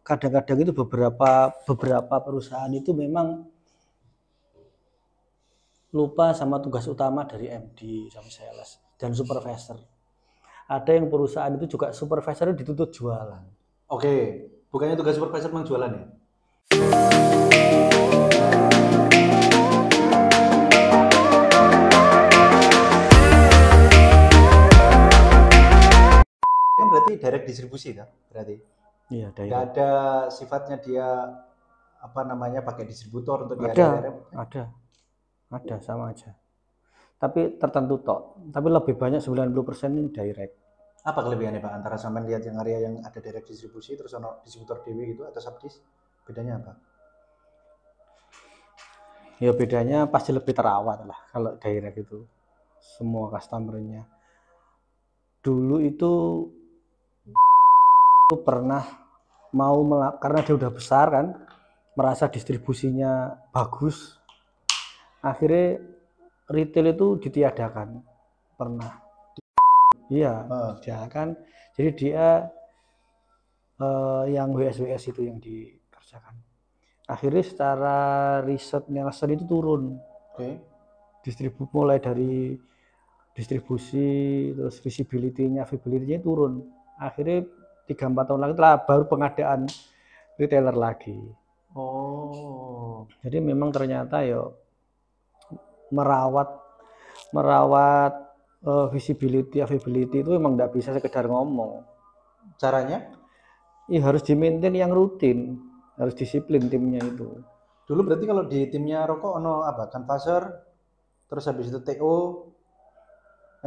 kadang-kadang itu beberapa perusahaan itu memang lupa sama tugas utama dari MD sama sales dan supervisor. Ada yang perusahaan itu juga supervisor dituntut jualan. Oke, bukannya tugas supervisor memang jualan ya? Kan berarti direct distribusi kan? Berarti. Iya, Nggak ada sifatnya dia pakai distributor untuk ada sama aja. Tapi tertentu tok. Tapi lebih banyak 90% ini direct. Apa kelebihannya Pak antara sampean lihat yang area yang ada direct distribusi terus ono distributor dewi gitu atau subdis? Bedanya apa? Ya bedanya pasti lebih terawat lah kalau direct itu. Semua customer-nya. Dulu itu pernah karena dia udah besar kan, merasa distribusinya bagus, akhirnya retail itu ditiadakan. Pernah ditiadakan. Jadi dia yang WS itu yang dikerjakan. Akhirnya secara riset Nielsen itu turun. Mulai dari distribusi, terus visibility-nya turun. Akhirnya 3-4 tahun lagi baru pengadaan retailer lagi. Oh. Jadi memang ternyata merawat visibility itu memang tidak bisa sekedar ngomong. Caranya? Harus di-maintain yang rutin, harus disiplin timnya itu. Dulu berarti kalau di timnya rokok ono apa? Canvasser, terus habis itu TO,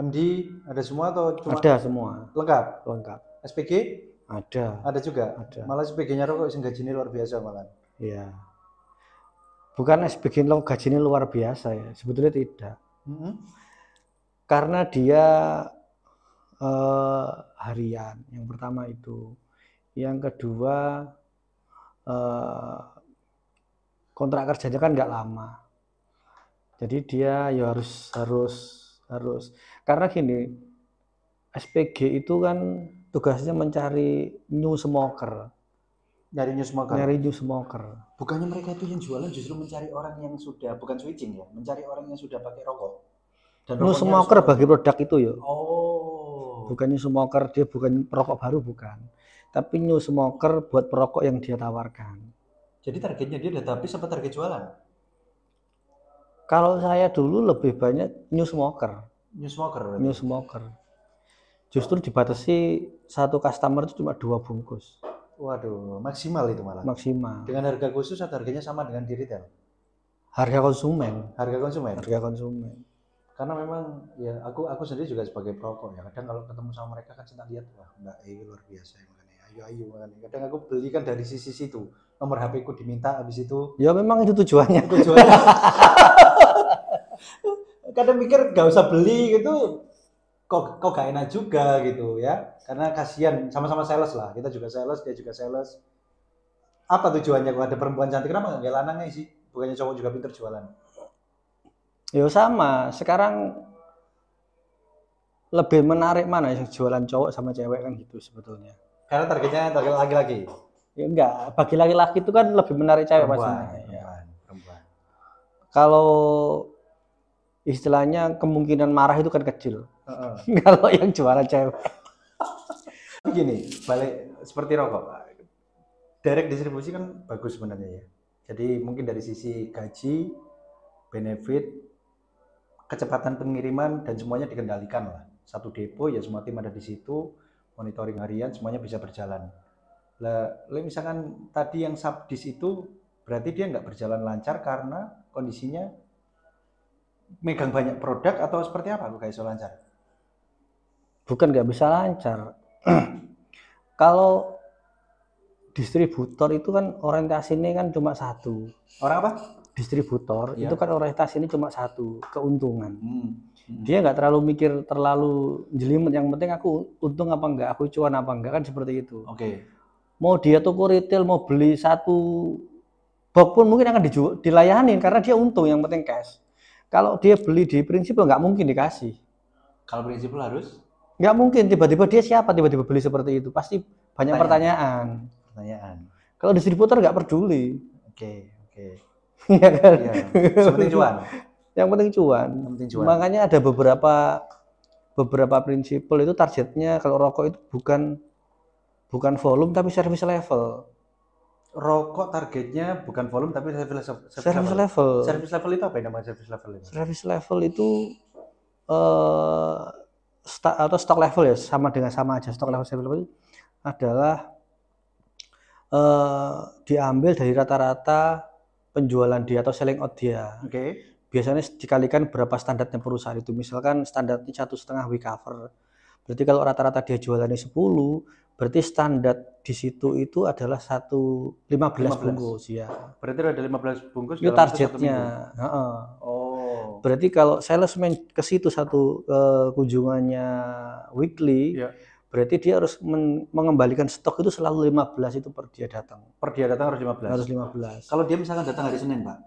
MD, ada semua atau cuma? Ada semua. Lengkap. SPG? Ada. Ada juga. Ada. Malah SPG-nya rokok sing gajinya luar biasa malah. Iya. Bukan SPG gajinya luar biasa ya, sebetulnya tidak. Karena dia harian, yang pertama itu. Yang kedua kontrak kerjanya kan nggak lama. Jadi dia harus karena gini, SPG itu kan tugasnya mencari new smoker. Nyari new smoker. Bukannya mereka itu yang jualan justru mencari orang yang sudah bukan switching ya, mencari orang yang sudah pakai rokok. Dan new smoker bagi produk itu ya. Oh. Bukan new smoker, dia bukan perokok baru bukan. Tapi new smoker buat perokok yang dia tawarkan. Jadi targetnya dia database apa target jualan? Kalau saya dulu lebih banyak new smoker. New smoker. Justru dibatasi satu customer itu cuma 2 bungkus. Waduh, maksimal itu malah. Maksimal. Dengan harga khusus atau harganya sama dengan di retail? Harga konsumen. Karena memang ya aku sendiri juga sebagai perokok ya. Kadang kalau ketemu sama mereka kan senang lihat wah Mbak luar biasa ya makanya. Ayo makanya. Kadang aku beli kan dari sisi situ. Nomor HP ku diminta habis itu. Ya memang itu tujuannya. Kadang mikir gak usah beli gitu. Kok gak enak juga gitu ya. Karena kasihan sama-sama sales lah. Kita juga sales, dia juga sales. Apa tujuannya kalau ada perempuan cantik kenapa enggak lanangnya sih? Bukannya cowok juga pintar jualan. Ya sama, sekarang lebih menarik mana yang jualan cowok sama cewek kan gitu sebetulnya. Karena targetnya target laki-laki. Ya enggak, bagi laki-laki itu kan lebih menarik cewek pastinya. Perempuan. Kalau istilahnya kemungkinan marah itu kan kecil. Kalau yang jualan cewek. Begini, balik seperti rokok. Direct distribusi kan bagus sebenarnya ya. Jadi mungkin dari sisi gaji, benefit, kecepatan pengiriman dan semuanya dikendalikan lah. Satu depo ya semua tim ada di situ, monitoring harian semuanya bisa berjalan. Lah, misalkan tadi yang subdis itu berarti dia nggak berjalan lancar karena kondisinya megang banyak produk atau seperti apa kok iso lancar? Bukan nggak bisa lancar. Kalau distributor itu kan orientasinya kan cuma satu. Orang apa? Distributor itu kan orientasi ini cuma satu, keuntungan. Dia nggak terlalu mikir terlalu jelimet, yang penting aku untung apa enggak, aku cuan apa enggak, kan seperti itu. Mau dia toko retail mau beli satu box pun mungkin akan dilayanin karena dia untung, yang penting cash. Kalau dia beli di Prinsipil nggak mungkin dikasih. Kalau Prinsipil harus? Nggak mungkin, tiba-tiba dia siapa tiba-tiba beli seperti itu, pasti banyak pertanyaan. Kalau distributor nggak peduli. Oke. Iya kan? Iya. Sepenting cuan. Yang penting cuan. Makanya ada beberapa prinsipal itu targetnya kalau rokok itu bukan volume tapi service level. Rokok targetnya bukan volume tapi service level. Service level itu apa yang namanya service level itu? Service level itu atau stock level ya, sama aja. Stock level, service level itu adalah diambil dari rata-rata penjualan dia atau selling out dia. Oke. Biasanya dikalikan berapa standarnya perusahaan itu. Misalkan standarnya 1,5 week cover. Berarti kalau rata-rata dia jualannya 10, berarti standar di situ itu adalah 15 bungkus ya. Berarti ada 15 bungkus itu targetnya. Oh. Berarti kalau salesman ke situ satu kunjungannya weekly, ya, berarti dia harus mengembalikan stok itu selalu 15 itu per dia datang. Per dia datang harus 15. Harus 15. Kalau dia misalkan datang hari Senin, Pak.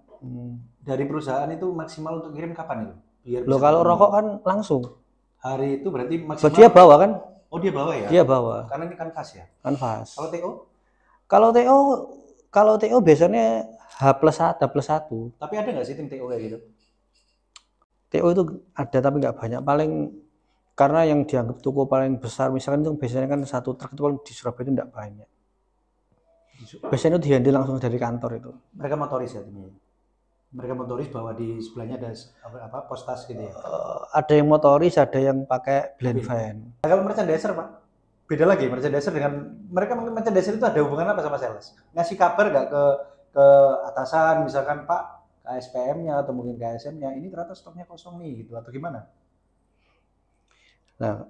Dari perusahaan itu maksimal untuk kirim kapan itu? Biar loh kalau rokok kan langsung. Hari itu berarti maksimal. Dia bawa kan? Oh, dia bawa ya? Dia bawa. Karena ini kanvas ya? Kanvas. Kalau TO? Kalau TO biasanya H+1. Tapi ada nggak sih tim TO kayak gitu? TO itu ada tapi nggak banyak. Paling karena yang dianggap toko paling besar misalkan itu biasanya kan satu truk itu di Surabaya itu nggak banyak. Biasanya itu dihandle langsung dari kantor itu. Mereka motoris ya timnya? Mereka motoris bahwa di sebelahnya ada pos tas gitu ya? Ada yang motoris, ada yang pakai blend van. Nah, kalau merchandiser Pak, beda lagi merchandiser dengan mereka mungkin merchandiser itu ada hubungan apa sama sales? Ngasih kabar nggak ke atasan misalkan Pak KSPM-nya atau mungkin KSM-nya ini ternyata stoknya kosong nih gitu atau gimana? Nah,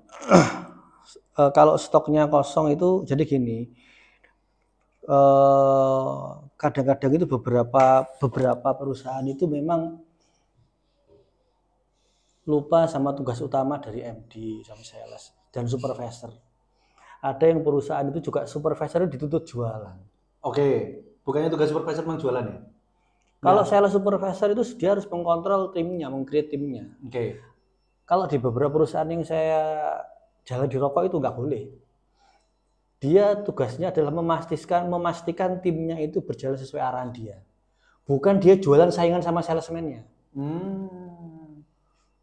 kalau stoknya kosong itu jadi gini. Kadang-kadang itu beberapa perusahaan itu memang lupa sama tugas utama dari MD sama sales dan supervisor. Ada yang perusahaan itu juga supervisor dituntut jualan. Oke, bukannya tugas supervisor memang jualan ya? Kalau sales supervisor itu dia harus mengkontrol timnya, meng-create timnya. Oke. Kalau di beberapa perusahaan yang saya jalan di rokok itu nggak boleh. Dia tugasnya adalah memastikan timnya itu berjalan sesuai arahan dia. Bukan dia jualan saingan sama salesman-nya.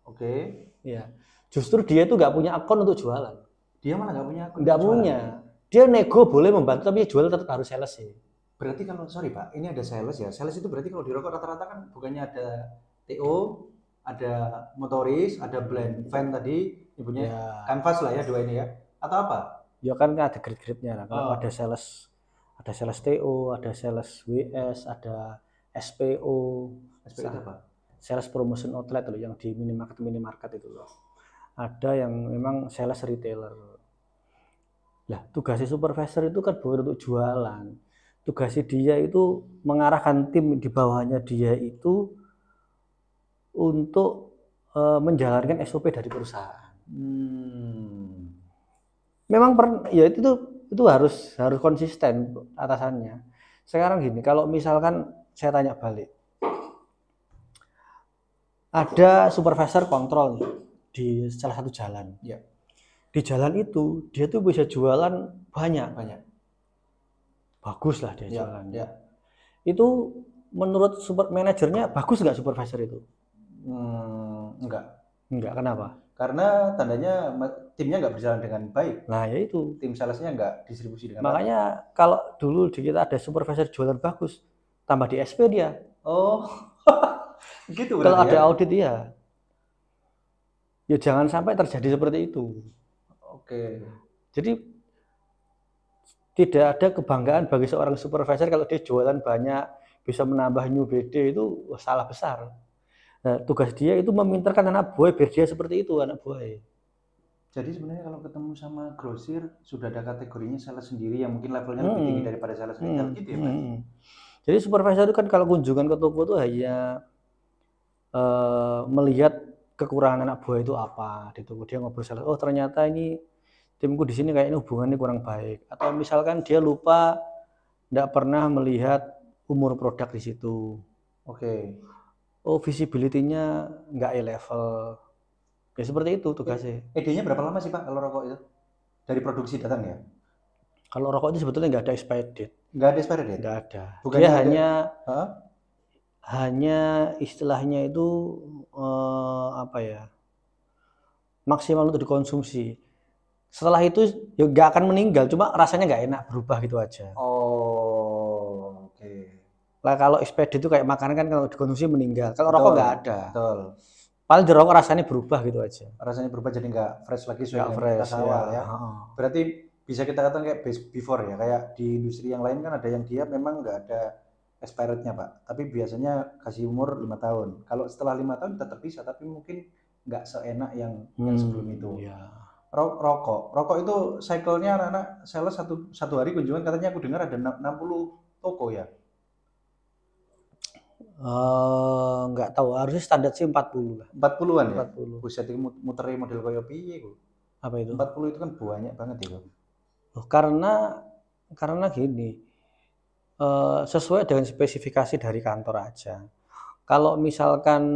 Oke. Ya. Justru dia itu nggak punya akun untuk jualan. Dia malah nggak punya akun. Nggak punya. Dia nego boleh membantu tapi jual tetap harus sales sih. Berarti kalau sorry Pak, ini ada sales ya. Sales itu berarti kalau di rokok rata-rata kan bukannya ada TO, ada motoris, ada blend van tadi, ibunya kanvas lah ya dua ini ya. Atau apa? Ya kan ada grade-grade-nya lah. Kalau ada sales TO, ada sales WS, ada SPO. SPO itu apa? Sales promotion outlet loh yang di minimarket itu loh. Ada yang memang sales retailer. Lah, tugasnya supervisor itu kan bukan untuk jualan. Tugasnya dia itu mengarahkan tim di bawahnya dia itu untuk menjalankan SOP dari perusahaan. Memang ya itu harus konsisten atasannya. Sekarang gini, kalau misalkan saya tanya balik, ada supervisor kontrol di salah satu jalan. Ya. Di jalan itu dia tuh bisa jualan banyak. Bagus lah dia jualan. Ya. Itu menurut manajernya bagus nggak supervisor itu? Enggak. Kenapa? Karena tandanya timnya nggak berjalan dengan baik. Nah ya itu. Tim salesnya nggak distribusi dengan makanya baik. Kalau dulu di kita ada supervisor jualan bagus, tambah di SP dia. Oh, gitu. Kalau ada audit ya jangan sampai terjadi seperti itu. Oke. Jadi tidak ada kebanggaan bagi seorang supervisor kalau dia jualan banyak, bisa menambah new BD itu salah besar. Nah, tugas dia itu memintarkan anak buah biar dia seperti itu anak buah. Jadi sebenarnya kalau ketemu sama grosir sudah ada kategorinya sales sendiri yang mungkin levelnya lebih tinggi daripada sales retail gitu ya Pak. Jadi supervisor itu kan kalau kunjungan ke toko itu hanya melihat kekurangan anak buah itu apa di toko. Dia ngobrol sales, oh ternyata ini timku di sini kayaknya hubungannya kurang baik. Atau misalkan dia lupa tidak pernah melihat umur produk di situ. Oke. Oh visibility-nya nggak level. Ya seperti itu tugasnya. ED-nya berapa lama sih Pak kalau rokok itu? Dari produksi datang ya? Kalau rokok itu sebetulnya nggak ada expired date. Nggak ada expired date? Nggak ada. Bukannya Dia ada, hanya istilahnya itu apa ya, maksimal untuk dikonsumsi. Setelah itu ya nggak akan meninggal, cuma rasanya nggak enak, berubah gitu aja. Oh, oke. Lah kalau expired itu kayak makanan kan kalau dikonsumsi meninggal. Kalau rokok nggak ada. Betul. Paling di rokok rasanya berubah gitu aja. Rasanya berubah jadi nggak fresh lagi sesuai dengan fresh, rasa awal ya. Berarti bisa kita katakan kayak before ya, kayak di industri yang lain kan ada yang dia memang nggak ada expirednya Pak, tapi biasanya kasih umur 5 tahun. Kalau setelah 5 tahun tetap bisa, tapi mungkin nggak seenak yang sebelum itu. Iya. Rokok itu cycle-nya anak-anak sales satu hari kunjungan katanya aku dengar ada 60 toko ya. Nggak tahu, harusnya standar sih 40 lah. 40-an ya? 40. Buset itu muterin model koyo piye ku. Apa itu? 40 itu kan banyak banget itu. Karena gini, sesuai dengan spesifikasi dari kantor aja. Kalau misalkan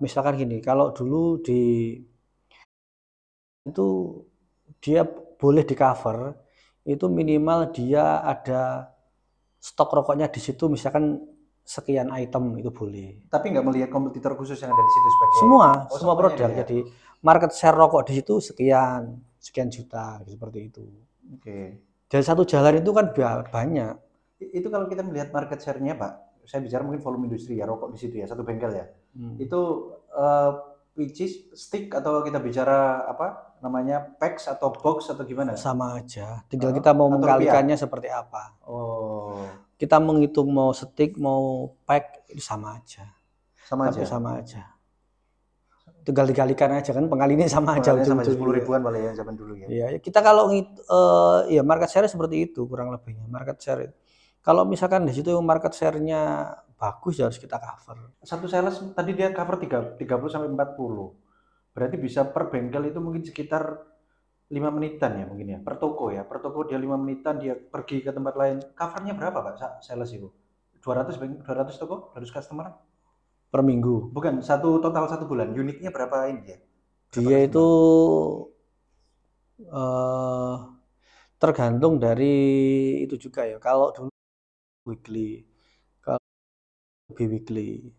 misalkan gini, kalau dulu itu dia boleh di cover, itu minimal dia ada stok rokoknya di situ, misalkan sekian item itu boleh. Tapi nggak melihat kompetitor khusus yang ada di situ sebagai semua produk. Ya? Jadi market share rokok di situ sekian juta seperti itu. Oke. Dan satu jalan itu kan banyak. Itu kalau kita melihat market share-nya Pak, saya bicara mungkin volume industri ya, rokok di situ ya, satu bengkel ya. Itu which is stick atau kita bicara apa namanya packs atau box atau gimana? Sama aja, tinggal kita mau mengkalikannya seperti apa. Kita menghitung mau stick mau pack itu sama aja. Sama aja. Tinggal dikalikan aja kan, pengalinya sama aja. Sama 10 ribuan paling ya zaman dulu ya. Iya, kita kalau ya market share seperti itu kurang lebihnya market share itu. Kalau misalkan di situ market share-nya bagus ya harus kita cover. Satu sales tadi dia cover 30 sampai 40. Berarti bisa per bengkel itu mungkin sekitar 5 menitan ya mungkin ya. Per toko ya. Per toko dia 5 menitan, dia pergi ke tempat lain. Covernya berapa Pak sales itu? 200 toko, 200 customer per minggu. Bukan, total satu bulan. Unitnya berapa ini dia? Dia itu tergantung dari itu juga ya. Kalau dulu weekly, kalau weekly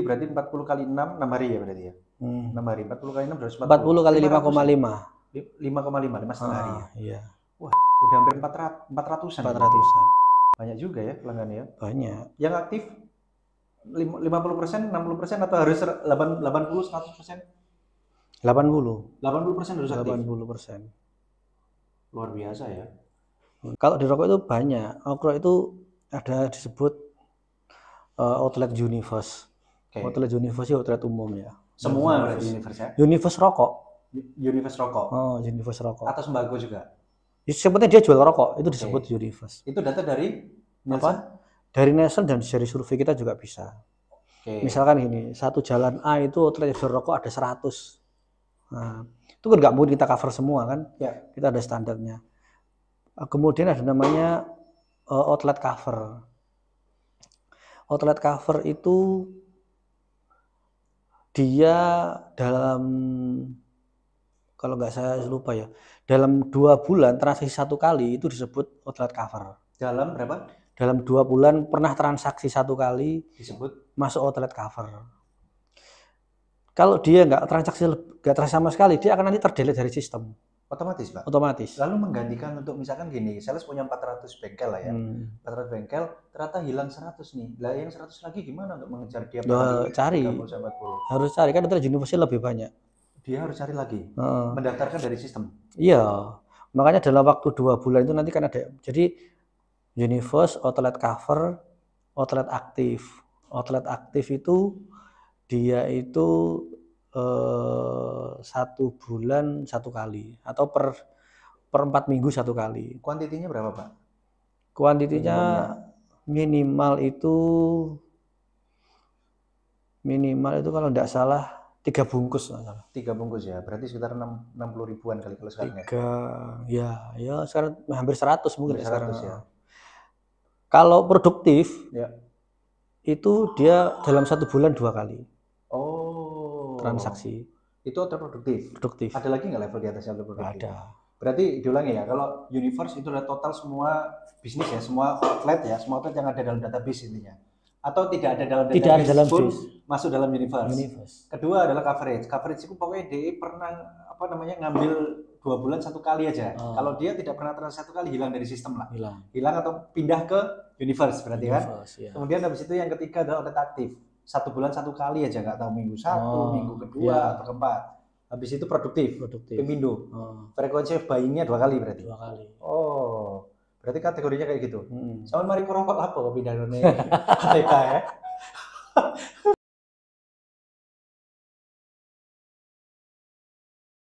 berarti 40 kali 6 hari ya berarti ya. 6 hari 40 kali 6 berarti 40 kali 5,5 setengah hari ya. Iya. Wah, udah hampir 400-an. 400-an. Banyak juga ya pelanggannya. Banyak. Yang aktif 50%, 60% atau harus 80, 100%? 80% harus aktif. 80%. Luar biasa ya. Kalau di rokok itu banyak. Rokok itu ada disebut outlet universe. Outlet universe itu outlet umum ya. Semua berarti universe ya? Universe rokok. Universe rokok. Oh, universe rokok. Atau sembako juga? Sebetulnya dia jual rokok, itu disebut universe. Itu data dari apa? Dari Nielsen dan dari survei kita juga bisa. Misalkan gini, satu jalan A itu outlet jual rokok ada 100. Nah, itu kan nggak mungkin kita cover semua kan? Ya. Kita ada standarnya. Kemudian ada namanya outlet cover. Outlet cover itu dia dalam, kalau nggak saya lupa ya, dalam 2 bulan transaksi 1 kali itu disebut outlet cover. Dalam berapa? Dalam 2 bulan pernah transaksi 1 kali disebut masuk outlet cover. Kalau dia nggak transaksi sama sekali, dia akan nanti terdelete dari sistem. Otomatis Pak? Otomatis. Lalu menggantikan untuk misalkan gini, sales punya 400 bengkel lah ya. 400 bengkel, ternyata hilang 100 nih. Lah yang 100 lagi gimana untuk mengejar dia? Cari. Harus cari, kan itu universe lebih banyak. Dia harus cari lagi. Mendaftarkan dari sistem. Iya. Makanya dalam waktu 2 bulan itu nanti kan ada. Jadi universe, outlet cover, outlet aktif. Outlet aktif itu dia itu 1 bulan 1 kali atau per 4 minggu 1 kali. Kuantitinya berapa Pak? Kuantitinya minimal itu kalau tidak salah 3 bungkus. 3 bungkus ya, berarti sekitar 60 ribuan kali kalau sekarang ya. Ya sekarang hampir 100 mungkin sekarang. Ya. Kalau produktif ya, itu dia dalam 1 bulan 2 kali. Transaksi. itu terproduktif. Produktif. Ada lagi nggak level di atasnya produktif? Ada. Berarti diulangi ya, kalau universe itu adalah total semua bisnis ya, semua outlet yang ada dalam database intinya. Atau tidak ada dalam database pun masuk dalam universe. Kedua adalah coverage. Coverage itu pokoknya dia pernah ngambil 2 bulan 1 kali aja. Kalau dia tidak pernah transaksi 1 kali, hilang dari sistem lah. Hilang atau pindah ke universe berarti kan. Ya. Kemudian habis itu yang ketiga adalah audit aktif. 1 bulan 1 kali aja, nggak tahu minggu 1, minggu kedua atau keempat. Habis itu produktif. Pemindo. Frekuensi buying-nya 2 kali berarti. 2 kali. Oh, berarti kategorinya kayak gitu. Sama mari rokok apa kok pindah ke KTK ya?